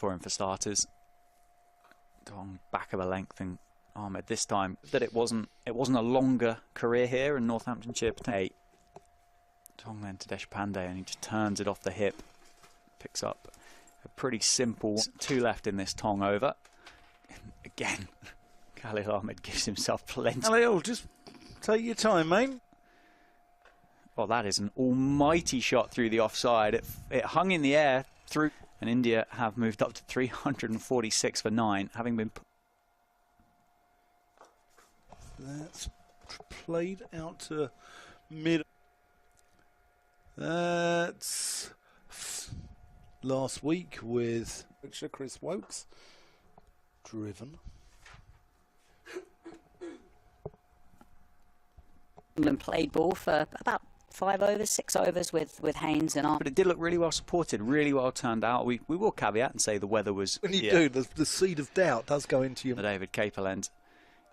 for him for starters. Dong back of a length, and Ahmed this time that it wasn't a longer career here in Northamptonshire. 8. Dong then to Deshpande, and he just turns it off the hip, picks up a pretty simple 2 left in this Tong over. And again, Khalil Ahmed gives himself plenty. Khalil, just take your time, mate. Well, that is an almighty shot through the offside. It hung in the air through, and India have moved up to 346 for 9, having been. That's played out to mid. That's last week with Chris Wokes driven. England played ball for about 5 overs, 6 overs with Haynes and But it did look really well supported, really well turned out. We will caveat and say the weather was. When you do, the seed of doubt does go into your. David Caperland.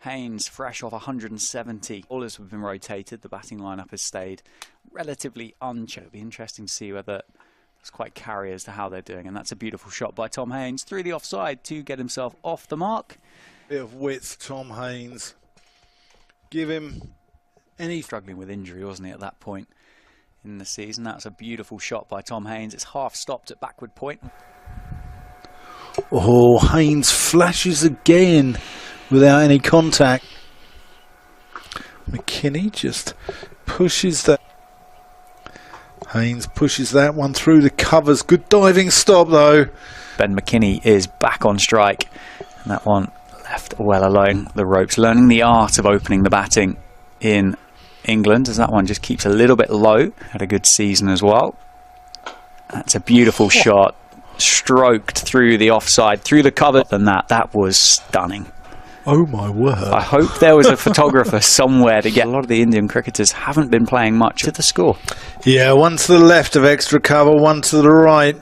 Haynes fresh off 170. Bowlers have been rotated. The batting lineup has stayed relatively unchanged. It'll be interesting to see whether it's quite carry as to how they're doing. And that's a beautiful shot by Tom Haynes through the offside to get himself off the mark. Bit of width, Tom Haynes. Give him any. Struggling with injury, wasn't he, at that point in the season? That's a beautiful shot by Tom Haynes. It's half stopped at backward point. Oh, Haynes flashes again without any contact. McKinney just pushes that. Haynes pushes that one through the covers. Good diving stop though. Ben McKinney is back on strike, and that one left well alone the ropes. Learning the art of opening the batting in England, as that one just keeps a little bit low. Had a good season as well. That's a beautiful shot, stroked through the offside, through the cover. And that was stunning. Oh my word. I hope there was a photographer somewhere to get. A lot of the Indian cricketers haven't been playing much to the score. Yeah, one to the left of extra cover, one to the right.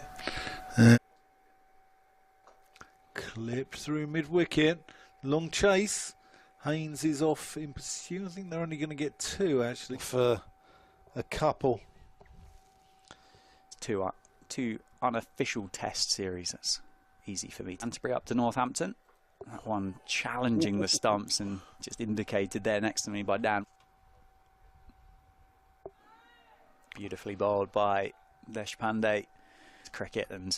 Clipped through mid-wicket. Long chase. Haynes is off in pursuit. I think they're only going to get 2 actually for a couple. Two unofficial test series. That's easy for me. Canterbury up to Northampton. That one challenging the stumps and just indicated there next to me by Dan. Beautifully bowled by Deshpande. Cricket and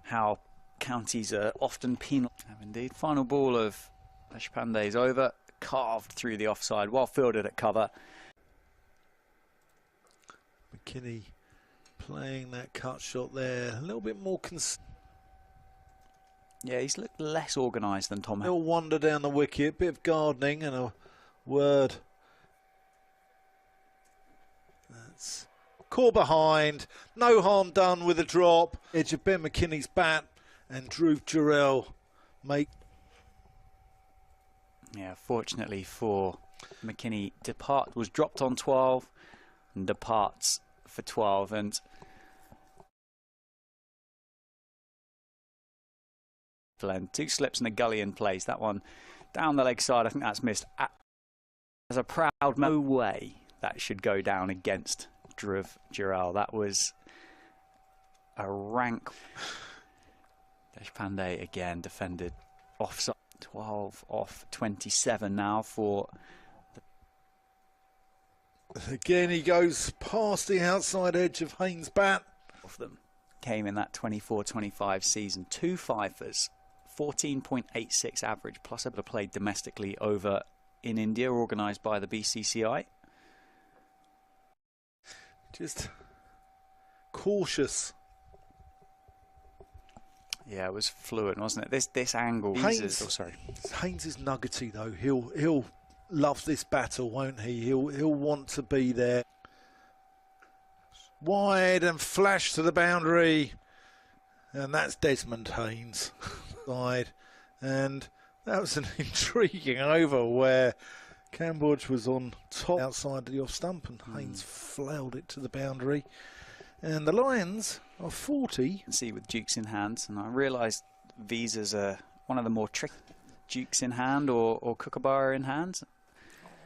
how counties are often penal. Indeed, final ball of Deshpande's over, carved through the offside, well fielded at cover. McKinney playing that cut shot there, a little bit more Yeah, he's looked less organised than Tom. He'll wander down the wicket, bit of gardening and a word. That's caught behind, no harm done with a drop. Edge of Ben McKinney's bat and Dhruv Jurel make. Yeah, fortunately for McKinney, was dropped on 12 and departs for 12, and two slips and a gully in place. That one down the leg side, I think that's missed. As a proud, no way that should go down against Dhruv Jurel. That was a rank. Deshpande again defended offside. 12 off 27 now for. Again, he goes past the outside edge of Haynes' bat. Of them came in that 24-25 season. 2 fifers, 14.86 average, plus a bit of played domestically over in India, organised by the BCCI. Just cautious. Yeah, it was fluid, wasn't it? This angle. Haynes, sorry. Haynes is nuggety though. He'll love this battle, won't he? He'll want to be there. Wide and flash to the boundary, and that's Desmond Haynes. Side, and that was an intriguing over where Cambodge was on top outside the off stump, and Haynes flailed it to the boundary. And the Lions are 40. See with dukes in hand, and I realised visas are one of the more tricky. Dukes in hand or Kookaburra in hand.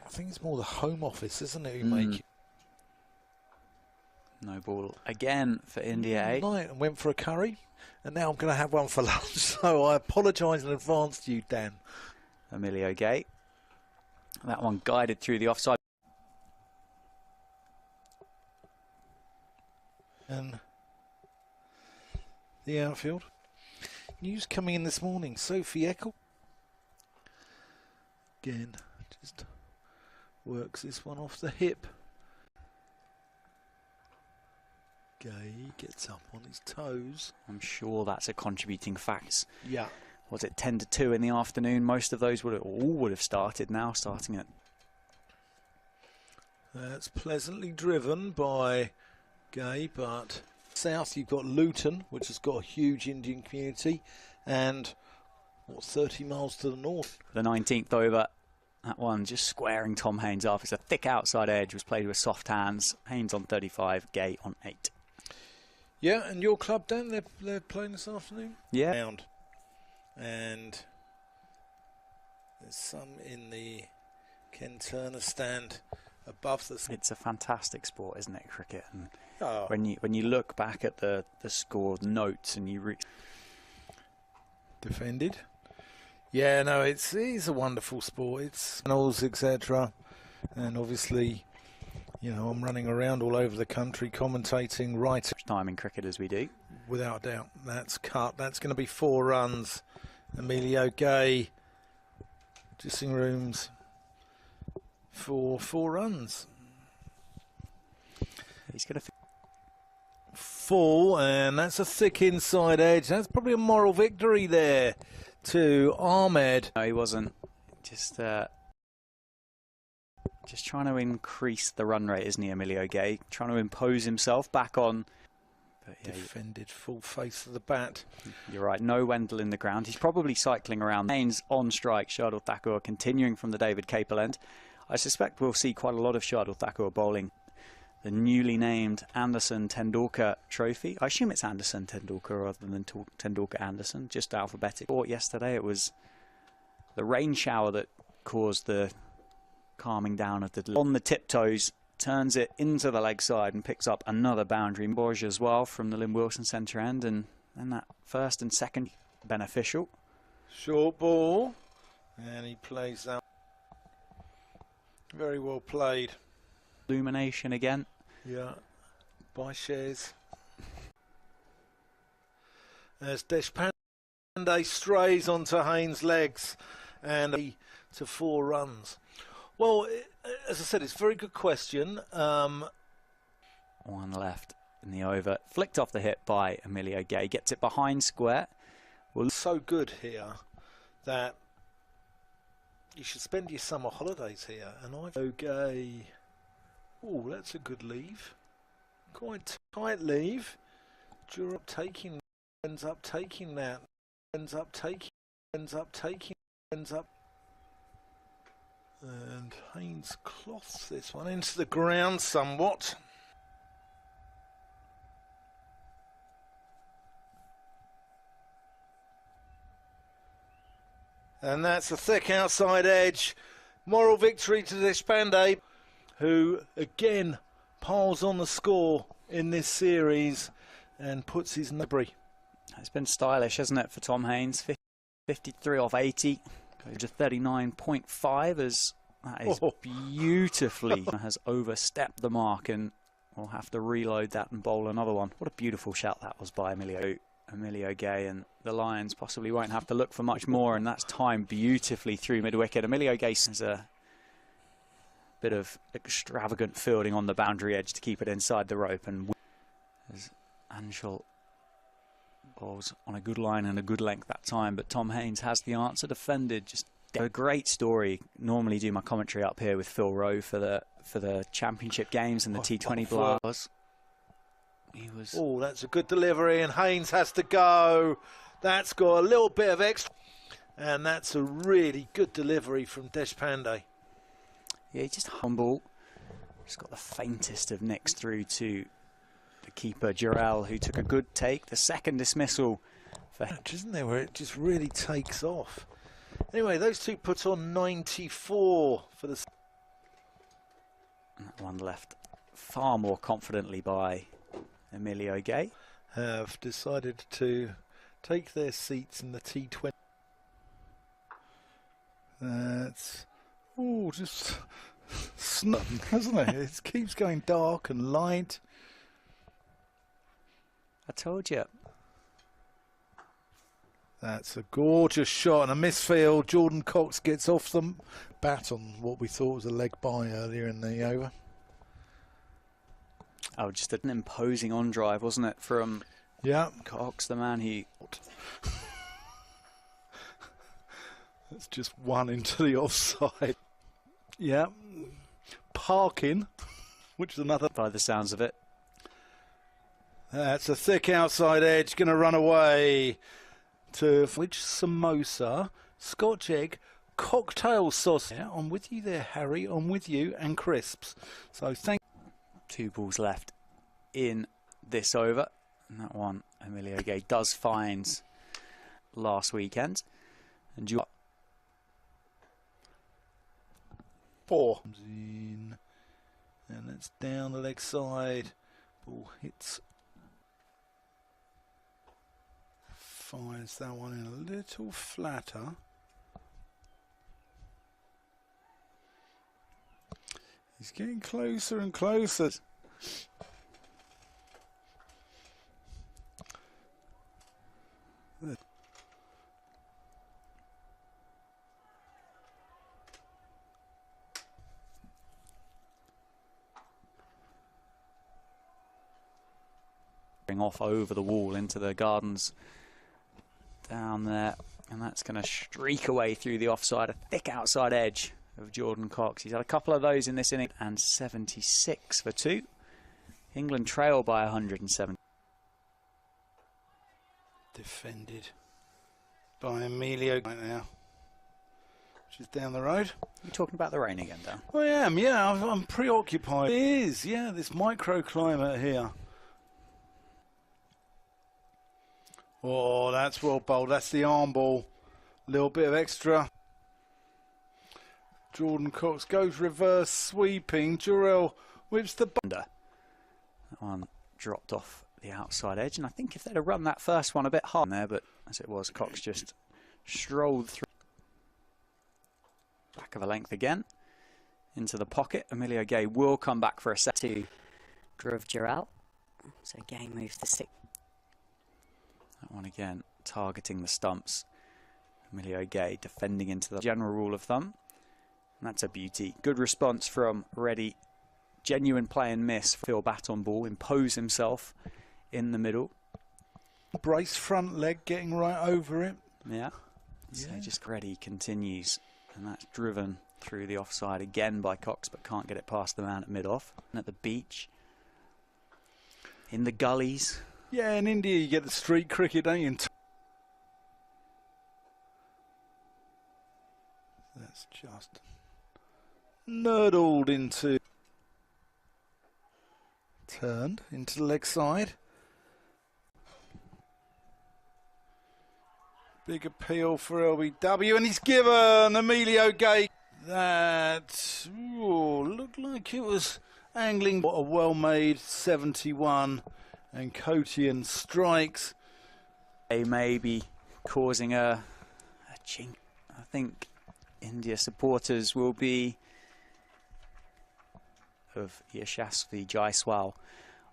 I think it's more the Home Office, isn't it? Who make it. No ball again for India. Eh? Night and went for a curry, and now I'm going to have one for lunch. So I apologise in advance to you, Dan. Emilio Gay. That one guided through the offside. And the outfield. News coming in this morning. Sophie Eckel. Again, just works this one off the hip. Gay gets up on his toes. I'm sure that's a contributing factor. Yeah. Was it 10 to 2 in the afternoon? Most of those all would have started now, starting at. That's pleasantly driven by Gay, but south you've got Luton, which has got a huge Indian community, and 30 miles to the north. The 19th over. That one just squaring Tom Haines off. It's a thick outside edge, was played with soft hands. Haines on 35, Gay on 8. Yeah, and your club, Dan, they're playing this afternoon? Yeah. And there's some in the Ken Turner stand above the... It's a fantastic sport, isn't it, cricket? And oh. when you look back at the score notes and you... Defended. Yeah, no, it's a wonderful sport. It's channels, etc. And obviously, you know, I'm running around all over the country commentating right time in cricket as we do. Without doubt. That's cut. That's going to be 4 runs. Emilio Gay, dressing rooms for 4 runs. He's going to full, and that's a thick inside edge. That's probably a moral victory there to Ahmed. No, he wasn't. Just trying to increase the run rate, isn't he, Emilio Gay? Trying to impose himself back on. But yeah, defended full face of the bat. You're right, no Wendell in the ground. He's probably cycling around. Haines on strike, Shardul Thakur continuing from the David Capel end. I suspect we'll see quite a lot of Shardul Thakur bowling the newly named Anderson Tendulkar Trophy. I assume it's Anderson Tendulkar rather than Tendulkar Anderson, just alphabetic. Yesterday it was the rain shower that caused the calming down of the... On the tiptoes, turns it into the leg side and picks up another boundary. Borge as well from the Lynn Wilson centre end, and then that first and second beneficial. Short ball, and he plays that. Very well played. Illumination again. Yeah, by Shares. As Deshpande strays onto Haines' legs and to 4 runs. Well, as I said, it's a very good question. One left in the over. Flicked off the hip by Emilio Gay. Gets it behind square. Well, so good here that you should spend your summer holidays here. And I've Gay. Oh, that's a good leave. Quite tight leave. Durham taking, ends up taking that. Ends up. And Haines cloths this one into the ground somewhat. And that's a thick outside edge. Moral victory to Deshpande, who again piles on the score in this series and puts his number. It's been stylish, hasn't it, for Tom Haines? 53 off 80, goes to 39.5 as that is beautifully has overstepped the mark, and we'll have to reload that and bowl another one. What a beautiful shout that was by Emilio Gay, and the Lions possibly won't have to look for much more, and that's timed beautifully through mid-wicket. Emilio Gay has a bit of extravagant fielding on the boundary edge to keep it inside the rope, and as Anshul bowls on a good line and a good length that time, but Tom Haines has the answer. Defended, just a great story. Normally do my commentary up here with Phil Rowe for the championship games and the T20 Blast. He was. Oh, that's a good delivery, and Haines has to go. That's got a little bit of extra, and that's a really good delivery from Deshpande. Yeah, he just humble. Just got the faintest of nicks through to the keeper, Jarrell, who took a good take. The second dismissal. Isn't there, where it just really takes off? Anyway, those two put on 94 for the... That one left far more confidently by Emilio Gay. Have decided to take their seats in the T20. That's just snug, hasn't it? It keeps going dark and light. I told you. That's a gorgeous shot and a misfield. Jordan Cox gets off the bat on what we thought was a leg by earlier in the over. Oh, just an imposing on drive, wasn't it, from Cox, the man he... That's just one into the offside. Yeah. Parking, which is another... By the sounds of it. That's a thick outside edge, going to run away to which samosa, Scotch egg, cocktail sauce. Yeah, I'm with you there, Harry. I'm with you, and crisps. So thank. 2 balls left in this over, and that one Emilio Gay does find last weekend. And you 4 in, and it's down the leg side. Ball hits. Finds that one in a little flatter. He's getting closer and closer. off over the wall into the gardens down there, and that's going to streak away through the offside, a thick outside edge of Jordan Cox. He's had a couple of those in this inning, and 76 for 2. England trail by 107. Defended by Emilio right now, which is down the road. You're talking about the rain again, Dan? I am, yeah. I'm preoccupied. It is, yeah, this microclimate here. Oh, that's well bowled. That's the arm ball. A little bit of extra. Jordan Cox goes reverse sweeping. Jurel whips the... That one dropped off the outside edge, and I think if they'd have run that first one a bit hard there, but as it was, Cox just strolled through. Back of a length again. Into the pocket. Emilio Gay will come back for a set. To Dhruv Jurel. So Gay moves to 6. That one again, targeting the stumps. Emilio Gay defending into the general rule of thumb. And that's a beauty. Good response from Reddy. Genuine play and miss. Phil bat on ball, impose himself in the middle. Brace front leg getting right over it. Yeah. So just Reddy continues. And that's driven through the offside again by Cox, but can't get it past the man at mid-off. And at the beach. In the gullies. Yeah, in India you get the street cricket, don't you? That's just nurdled into... Turned into the leg side. Big appeal for LBW, and he's given Emilio Gay. That looked like it was angling. What a well-made 71. And Kotian strikes. They may be causing a chink. I think India supporters will be of Yashasvi Jaiswal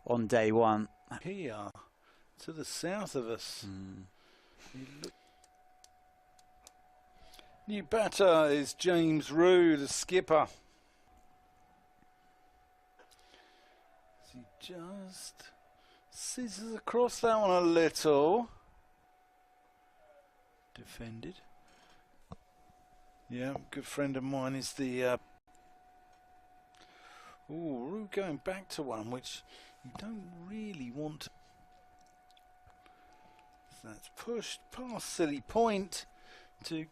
on day one. Here, to the south of us. New batter is James Rue, the skipper. He just scissors across that one a little. Defended. Yeah, good friend of mine is the... Rue going back to one which you don't really want to... So that's pushed past silly point to...